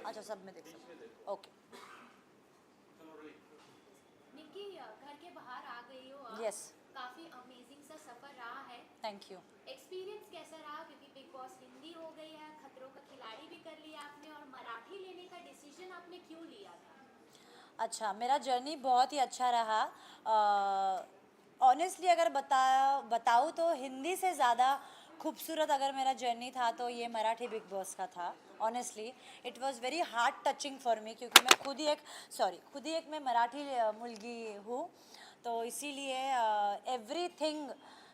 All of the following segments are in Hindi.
अच्छा सब में देख सकते। ओके। निक्की घर के बाहर आ गई हो आप। यस। काफी अमेजिंग सा सफर रहा है। Thank you. एक्सपीरियंस कैसा रहा, क्योंकि बिग बॉस हिंदी हो गई है, खतरों का खिलाड़ी भी कर लिया आपने, और मराठी लेने का डिसीजन आपने क्यों लिया था? अच्छा, मेरा जर्नी बहुत ही अच्छा रहा। ऑनेस्टली अगर बताऊँ तो हिंदी से ज़्यादा खूबसूरत अगर मेरा जर्नी था तो ये मराठी बिग बॉस का था। Honestly it was very heart touching for me, क्योंकि मैं खुद ही एक मैं मराठी मुलगी हूँ। तो इसीलिए एवरीथिंग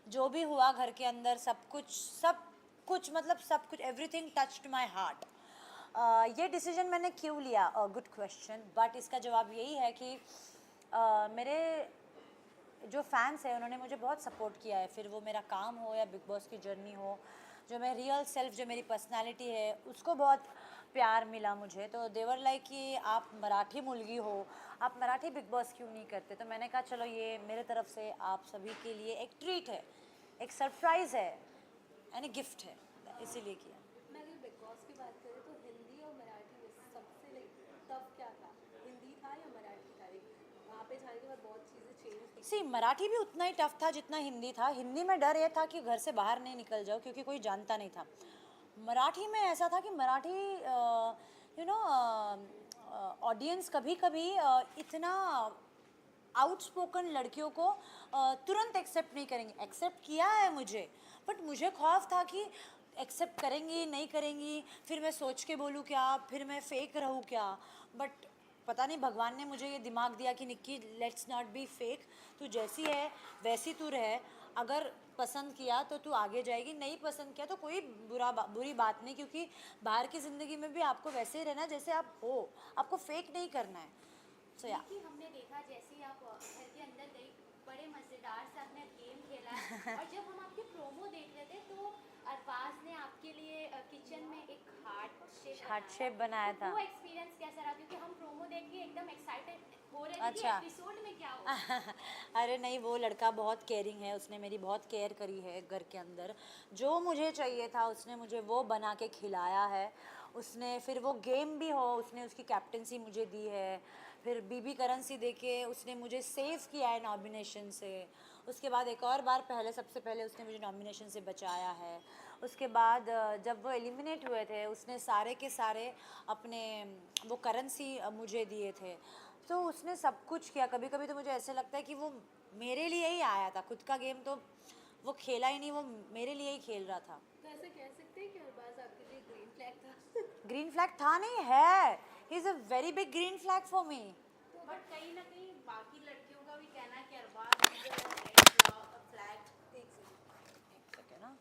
जो भी हुआ घर के अंदर, सब कुछ मतलब सब कुछ, एवरीथिंग टच्ड माय हार्ट। ये डिसीजन मैंने क्यों लिया, गुड क्वेश्चन, बट इसका जवाब यही है कि मेरे जो फैंस हैं उन्होंने मुझे बहुत सपोर्ट किया है, फिर वो मेरा काम हो या बिग बॉस की जर्नी हो। जो मैं रियल सेल्फ, जो मेरी पर्सनालिटी है, उसको बहुत प्यार मिला मुझे। तो देवर लाइक कि आप मराठी मुलगी हो, आप मराठी बिग बॉस क्यों नहीं करते। तो मैंने कहा चलो ये मेरे तरफ से आप सभी के लिए एक ट्रीट है, एक सरप्राइज़ है यानी गिफ्ट है, इसीलिए किया। मैं अगर बिग बॉस की बात करें तो हिंदी और मराठी में सबसे टफ क्या था? हिंदी था या मराठी था? वहाँ पे जाने के बाद बहुत चीज़ें चेंज दिखी सी थी। मराठी भी उतना ही टफ था जितना हिंदी था। हिंदी में डर ये था कि घर से बाहर नहीं निकल जाओ क्योंकि कोई जानता नहीं था। मराठी में ऐसा था कि मराठी यू नो ऑडियंस कभी कभी इतना आउटस्पोकन लड़कियों को तुरंत एक्सेप्ट नहीं करेंगे। एक्सेप्ट किया है मुझे, बट मुझे खौफ था कि एक्सेप्ट करेंगी नहीं करेंगी, फिर मैं सोच के बोलूँ क्या, फिर मैं फेक रहूँ क्या। बट पता नहीं भगवान ने मुझे ये दिमाग दिया कि Nikki let's not be fake, तू जैसी है वैसी तू रह। अगर पसंद किया तो तू आगे जाएगी, नहीं पसंद किया तो कोई बुरी बात नहीं, क्योंकि बाहर की ज़िंदगी में भी आपको वैसे ही रहना जैसे आप हो, आपको फेक नहीं करना है। सो या निक्की, हमने देखा जैसे ही आप घर के अंदर गई, बड़े मजेदार से आपने गेम खेला है। और जब हम आपके प्रोमो देख रहे थे तो अरबाज ने आपके लिए किचन में एक हार्ट हार्ट शेप शेप बनाया बनाया, तो था। वो एक्सपीरियंस कैसा रहा? क्योंकि हम प्रोमो देख के एकदम एक्साइटेड हो रहे थे कि अच्छा। एपिसोड में क्या होगा। अरे नहीं, वो लड़का बहुत केयरिंग है, उसने मेरी बहुत केयर करी है घर के अंदर। जो मुझे चाहिए था उसने मुझे वो बना के खिलाया है। उसने फिर वो गेम भी हो, उसने उसकी कैप्टनसी मुझे दी है। फिर बीबी करेंसी दे के उसने मुझे सेव किया है नॉमिनेशन से। उसके बाद एक और बार सबसे पहले उसने मुझे नॉमिनेशन से बचाया है। उसके बाद जब वो एलिमिनेट हुए थे उसने सारे के सारे अपने वो करेंसी मुझे दिए थे। तो उसने सब कुछ किया। कभी कभी तो मुझे ऐसे लगता है कि वो मेरे लिए ही आया था, खुद का गेम तो वो खेला ही नहीं, वो मेरे लिए ही खेल रहा था। तो ऐसे कह सकते हैं कि अरबाज आपके लिए ग्रीन फ्लैग था। ग्रीन फ्लैग था नहीं है, he is a very big green flag for me. तो बट कहीं ना कहीं बाकी लड़कियों का भी कहना है कि अरबाज इज रेड फ्लैग। एक सेकंड। एक सेकेंड ना।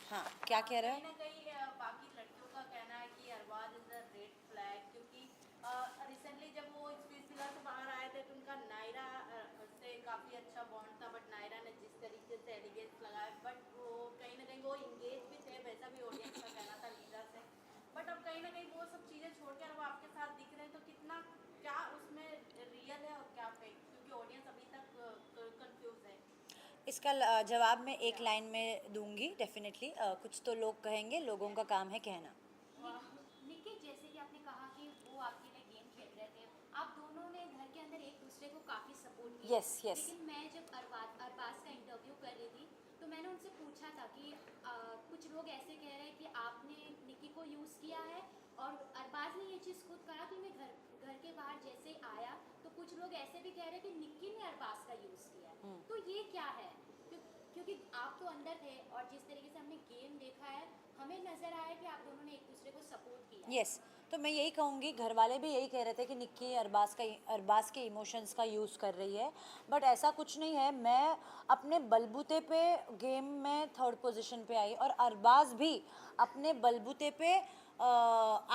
हाँ, क्या कह रहे कहीं हो? ना कहीं बाकी लड़कियों का कहना है कि Arbaaz is a red flag, क्योंकि रिसेंटली जब वो स्पीच विला से बाहर आए थे तो उनका नायरा से काफ़ी अच्छा बॉन्ड था। बट नायरा ने जिस तरीके से एलिगेंस लगाए, बट वो कहीं ना कहीं वो इंगेज भी थे, वैसा भी ऑडियंस का कहना था लीजा से। बट अब कहीं ना कहीं वो सब चीज़ें छोड़कर अब आपके साथ दिख रहे हैं, तो कितना क्या उसमें रियल है और क्या फेक, क्योंकि ऑडियंस अभी तक कंफ्यूज है। इसका जवाब मैं एक लाइन में दूंगी डेफिनेटली। कुछ तो लोग कहेंगे, लोगों का काम है कहना। निकी, जैसे कि आपने कहा कि वो आपके लिए गेम खेल रहे थे, आप दोनों ने घर के अंदर एक दूसरे को काफ़ी सपोर्ट किया। Yes yes. लेकिन मैं जब अरबाज का इंटरव्यू कर रही थी तो मैंने उनसे पूछा था कि कुछ लोग ऐसे कह रहे हैं कि आपने निकी को यूज़ किया है, और अरबाज ने ये चीज़ खुद कहा कि मैं घर के बाहर जैसे आया तो कुछ लोग ऐसे भी कह रहे हैं कि निकी ने अरबाज का यूज़ किया है। तो ये क्या है? क्योंकि आप तो अंदर थे और जिस तरीके से हमने गेम देखा है, हमें नजर आया कि आप दोनों ने एक दूसरे को सपोर्ट किया है। यस। तो मैं यही कहूँगी, घर वाले भी यही कह रहे थे कि निक्की अरबाज के इमोशंस का यूज़ कर रही है, बट ऐसा कुछ नहीं है। मैं अपने बलबूते पे गेम में थर्ड पोजीशन पे आई और अरबाज भी अपने बलबूते पे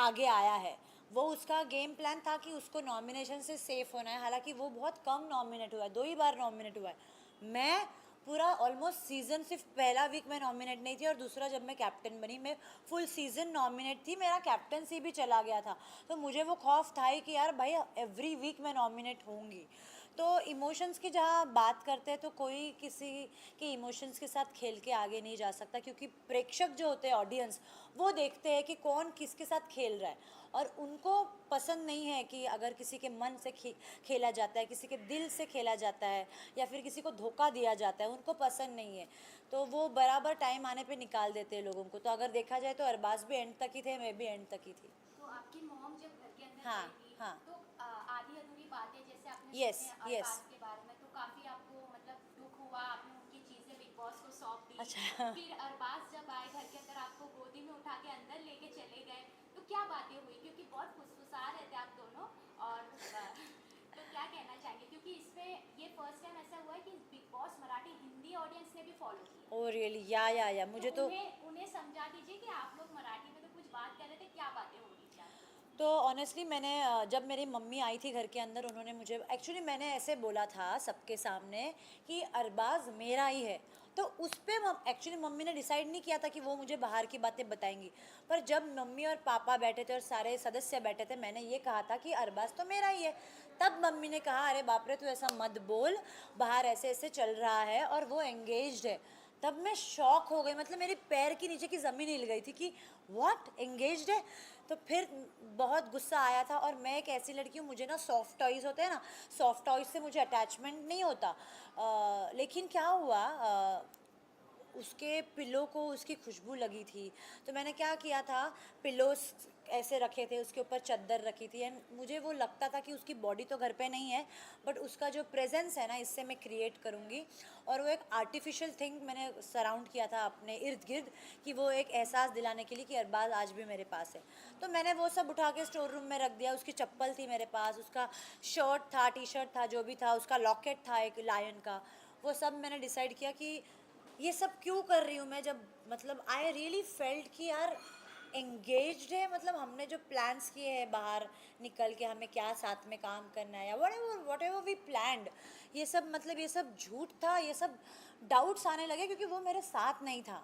आगे आया है। वो उसका गेम प्लान था कि उसको नॉमिनेशन से सेफ होना है, हालांकि वो बहुत कम नॉमिनेट हुआ है, 2 ही बार नॉमिनेट हुआ है। मैं पूरा ऑलमोस्ट सीज़न, सिर्फ पहला वीक में नॉमिनेट नहीं थी और दूसरा जब मैं कैप्टन बनी मैं फुल सीज़न नॉमिनेट थी, मेरा कैप्टनसी भी चला गया था। तो मुझे वो खौफ था ही कि यार भाई एवरी वीक मैं नॉमिनेट होंगी। तो इमोशंस की जहाँ बात करते हैं तो कोई किसी के इमोशंस के साथ खेल के आगे नहीं जा सकता, क्योंकि प्रेक्षक जो होते हैं, ऑडियंस, वो देखते हैं कि कौन किसके साथ खेल रहा है, और उनको पसंद नहीं है कि अगर किसी के मन से खेला जाता है, किसी के दिल से खेला जाता है, या फिर किसी को धोखा दिया जाता है, उनको पसंद नहीं है। तो वो बराबर टाइम आने पे निकाल देते हैं लोगों को। तो अगर देखा जाए तो अरबाज भी एंड तक ही थे, मैं भी एंड तक ही थी। तो आपकी मॉम जब घर के अंदर हाँ, गई थी, हाँ। तो आधी अधूरी बातें जैसे आपने Yes, सुनी yes. अरबाज के बारे में, तो काफी आपको मतलब दुख हुआ, आपने उनकी चीजें बिग बॉस को सौंप दी। अच्छा। फिर अरबाज जब आए घर के अंदर, आपको गोदी में उठा के अंदर लेके चले गए, तो क्या बातें हुई? क्योंकि बहुत फुसफुसा रहे थे आप दोनों, और तो क्या कहना चाहेंगे? क्योंकि इसमें ये फर्स्ट टाइम ऐसा हुआ है कि big boss Marathi Hindi audience ने भी फॉलो किया। Oh really? या मुझे तो उन्हें समझा दीजिए कि आप लोग मराठी में तो कुछ बात कर रहे थे, क्या बातें हो रही थी आपकी? तो ऑनेस्टली मैंने जब मेरी मम्मी आई थी घर के अंदर, उन्होंने मुझे एक्चुअली, मैंने ऐसे बोला था सबके सामने कि अरबाज मेरा ही है। तो उस पर एक्चुअली मम्मी ने डिसाइड नहीं किया था कि वो मुझे बाहर की बातें बताएंगी। पर जब मम्मी और पापा बैठे थे और सारे सदस्य बैठे थे, मैंने ये कहा था कि अरबाज तो मेरा ही है। तब मम्मी ने कहा, अरे बाप रे, तू ऐसा मत बोल, बाहर ऐसे ऐसे चल रहा है और वो एंगेज्ड है। तब मैं शॉक हो गई, मतलब मेरे पैर के नीचे की ज़मीन हिल गई थी कि व्हाट, एंगेज्ड है? तो फिर बहुत गुस्सा आया था। और मैं एक ऐसी लड़की हूँ, मुझे ना सॉफ्ट टॉयज़ होते हैं ना, सॉफ्ट टॉयज़ से मुझे अटैचमेंट नहीं होता। लेकिन क्या हुआ, उसके पिलो को उसकी खुशबू लगी थी। तो मैंने क्या किया था, पिलोस ऐसे रखे थे, उसके ऊपर चादर रखी थी, एंड मुझे वो लगता था कि उसकी बॉडी तो घर पे नहीं है, बट उसका जो प्रेजेंस है ना, इससे मैं क्रिएट करूँगी। और वो एक आर्टिफिशियल थिंग मैंने सराउंड किया था अपने इर्द गिर्द, कि वो एक एहसास दिलाने के लिए कि अरबाज आज भी मेरे पास है। तो मैंने वो सब उठा के स्टोर रूम में रख दिया। उसकी चप्पल थी मेरे पास, उसका शर्ट था, टी शर्ट था, जो भी था, उसका लॉकेट था एक लायन का। वो सब मैंने डिसाइड किया कि ये सब क्यों कर रही हूँ मैं, जब मतलब आई रियली फेल्ट कि यार एंगेज्ड है, मतलब हमने जो प्लान्स किए हैं बाहर निकल के, हमें क्या साथ में काम करना है, या वट एवर वी प्लान्ड, ये सब मतलब ये सब झूठ था। ये सब डाउट्स आने लगे क्योंकि वो मेरे साथ नहीं था।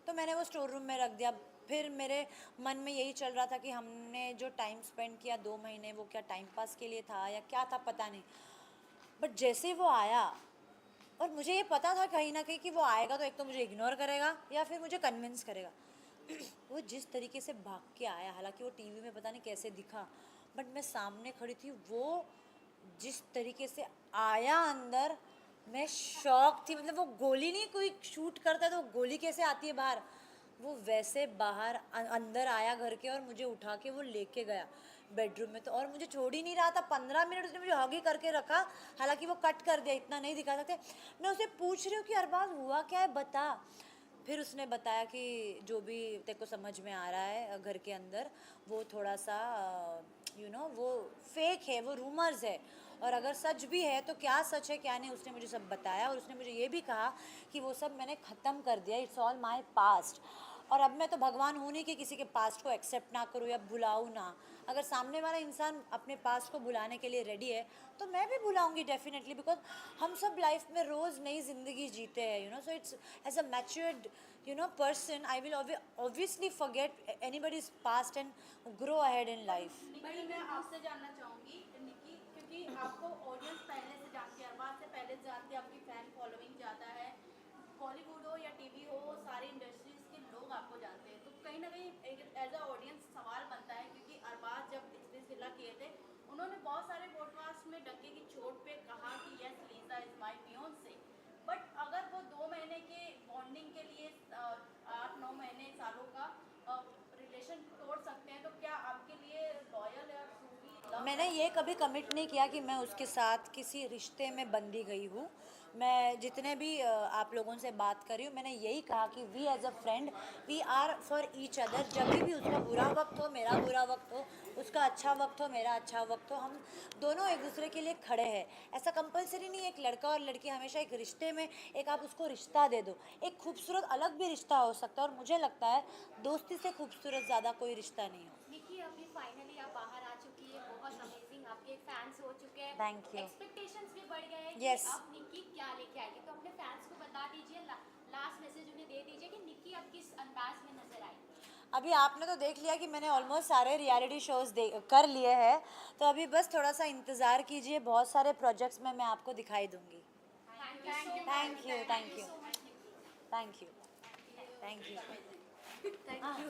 तो मैंने वो स्टोर रूम में रख दिया। फिर मेरे मन में यही चल रहा था कि हमने जो टाइम स्पेंड किया 2 महीने, वो क्या टाइम पास के लिए था या क्या था, पता नहीं। बट जैसे ही वो आया, और मुझे ये पता था कहीं ना कहीं कि वो आएगा तो एक तो मुझे इग्नोर करेगा या फिर मुझे कन्विंस करेगा। वो जिस तरीके से भाग के आया, हालांकि वो टीवी में पता नहीं कैसे दिखा, बट मैं सामने खड़ी थी, वो जिस तरीके से आया अंदर, मैं शॉक थी। मतलब वो गोली नहीं, कोई शूट करता है तो गोली कैसे आती है बाहर, वो वैसे बाहर अंदर आया घर के, और मुझे उठा के वो लेके गया बेडरूम में। तो और मुझे छोड़ ही नहीं रहा था, 15 मिनट उसने मुझे हॉगी करके रखा। हालांकि वो कट कर दिया, इतना नहीं दिखा सकते। मैं उसे पूछ रही हूँ कि अरबाज हुआ क्या है, बता। फिर उसने बताया कि जो भी तेरे को समझ में आ रहा है घर के अंदर, वो थोड़ा सा वो फेक है, वो रूमर्स है, और अगर सच भी है तो क्या सच है क्या नहीं, उसने मुझे सब बताया। और उसने मुझे ये भी कहा कि वो सब मैंने ख़त्म कर दिया, इट्स ऑल माई पास्ट। और अब मैं तो भगवान हूँ नहीं कि किसी के पास्ट को एक्सेप्ट ना करूँ या भुलाऊँ ना। अगर सामने वाला इंसान अपने पास्ट को भुलाने के लिए रेडी है तो मैं भी भुलाऊंगी डेफिनेटली, बिकॉज हम सब लाइफ में रोज़ नई ज़िंदगी जीते हैं, so it's as a matured person, I will obviously forget anybody's past and grow ahead in life. Nikki, मैं आपसे जानना चाहूँगी निकी, क्योंकि आपको ऑडियंस पहले से जानती है, अरबाज से पहले से जानती है, आपकी फ़ैन फॉलोइंग ज़्यादा है, बॉलीवुड हो या टीवी हो, सारी इंडस्ट्रीज़ के लोग आपको जानते हैं। तो कहीं ना कहीं एक एज अ ऑडियंस सवाल बनता है, क्योंकि अरबाज जब स्पेस विला किए थे, उन्होंने बहुत सारे पॉडकास्ट में डंके की चोट पे कहा कि yes Lisa is my fiance. But अगर वो 2 महीने के बॉन्डिंग के लिए 8-9 महीने सालों का रिलेशन तोड़ सकते हैं, तो क्या आपके लिए लॉयल या ट्रूली लव? मैंने ये कभी कमिट नहीं किया कि मैं उसके साथ किसी रिश्ते में बंधी गई हूँ। मैं जितने भी आप लोगों से बात कर रही हूँ, मैंने यही कहा कि we as a friend, we are for each other. जब भी उसका बुरा वक्त हो, मेरा बुरा वक्त हो, उसका अच्छा वक्त हो, मेरा अच्छा वक्त हो, हम दोनों एक दूसरे के लिए खड़े हैं। ऐसा कंपलसरी नहीं है एक लड़का और लड़की हमेशा एक रिश्ते में, एक आप उसको रिश्ता दे दो। एक खूबसूरत अलग भी रिश्ता हो सकता है, और मुझे लगता है दोस्ती से खूबसूरत ज़्यादा कोई रिश्ता नहीं हो। निकी, अभी फाइनली आप बाहर आ चुकी है, बहुत अमेजिंग, आपके फैंस हो चुके हैं, Thank you. एक्सपेक्टेशंस भी बढ़ गए हैं कि Yes. अब निकी क्या लेके आएगी। तो अपने फैंस को बता दीजिए, लास्ट मैसेज उन्हें दे दीजिए कि निकी अब किस अंदाज में नजर आएगी। अभी आपने तो देख लिया कि मैंने ऑलमोस्ट सारे रियलिटी शोज कर लिए हैं, तो अभी बस थोड़ा सा इंतज़ार कीजिए, बहुत सारे प्रोजेक्ट्स में मैं आपको दिखाई दूंगी। Thank you thank you, thank you, thank you, thank you.